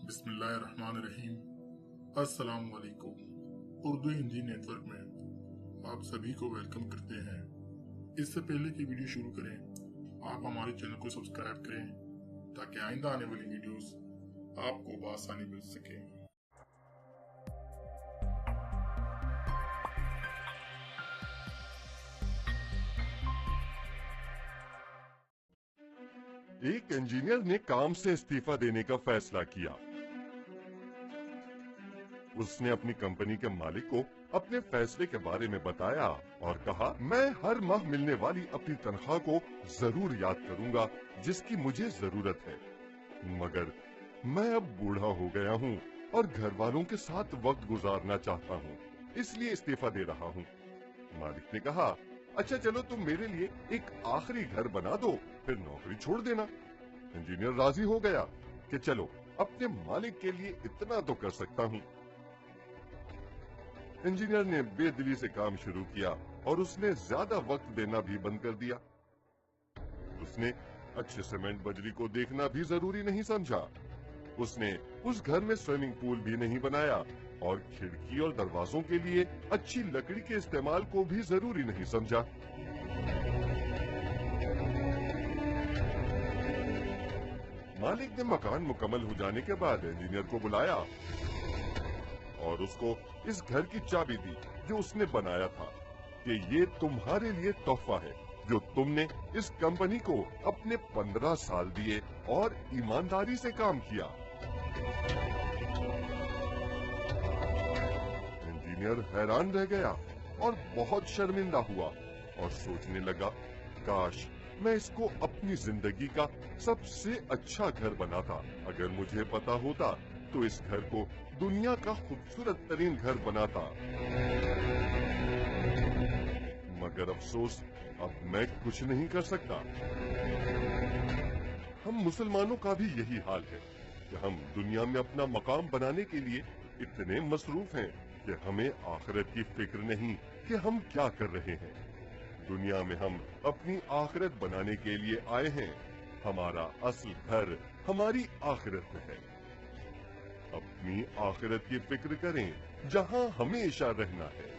बिस्मिल्लाहिर्रहमानिर्रहीम। अस्सलाम वालेकुम। उर्दू हिंदी नेटवर्क में आप सभी को वेलकम करते हैं। इससे पहले कि वीडियो शुरू करें, आप हमारे चैनल को सब्सक्राइब करें ताकि आइंदा आने वाली वीडियोस आपको बआसानी मिल सके। एक इंजीनियर ने काम से इस्तीफा देने का फैसला किया। उसने अपनी कंपनी के मालिक को अपने फैसले के बारे में बताया और कहा, मैं हर माह मिलने वाली अपनी तनख्वाह को जरूर याद करूंगा जिसकी मुझे जरूरत है, मगर मैं अब बूढ़ा हो गया हूँ और घर वालों के साथ वक्त गुजारना चाहता हूँ, इसलिए इस्तीफा दे रहा हूँ। मालिक ने कहा, अच्छा चलो तुम मेरे लिए एक आखिरी घर बना दो, फिर नौकरी छोड़ देना। इंजीनियर राजी हो गया कि चलो अपने मालिक के लिए इतना तो कर सकता हूँ। इंजीनियर ने बेदिली से काम शुरू किया और उसने ज्यादा वक्त देना भी बंद कर दिया। उसने अच्छे सीमेंट बजरी को देखना भी जरूरी नहीं समझा। उसने उस घर में स्विमिंग पूल भी नहीं बनाया और खिड़की और दरवाजों के लिए अच्छी लकड़ी के इस्तेमाल को भी जरूरी नहीं समझा। मालिक ने मकान मुकम्मल हो जाने के बाद इंजीनियर को बुलाया और उसको इस घर की चाबी दी जो उसने बनाया था कि ये तुम्हारे लिए तोहफा है जो तुमने इस कंपनी को अपने 15 साल दिए और ईमानदारी से काम किया। इंजीनियर हैरान रह गया और बहुत शर्मिंदा हुआ और सोचने लगा, काश मैं इसको अपनी जिंदगी का सबसे अच्छा घर बनाता। अगर मुझे पता होता तो इस घर को दुनिया का खूबसूरत तरीन घर बनाता। मगर अफसोस, अब मैं कुछ नहीं कर सकता। हम मुसलमानों का भी यही हाल है कि हम दुनिया में अपना मकाम बनाने के लिए इतने मसरूफ हैं कि हमें आखिरत की फिक्र नहीं कि हम क्या कर रहे हैं। दुनिया में हम अपनी आखिरत बनाने के लिए आए हैं। हमारा असल घर हमारी आखिरत में है। अपनी आखिरत की फिक्र करें जहां हमेशा रहना है।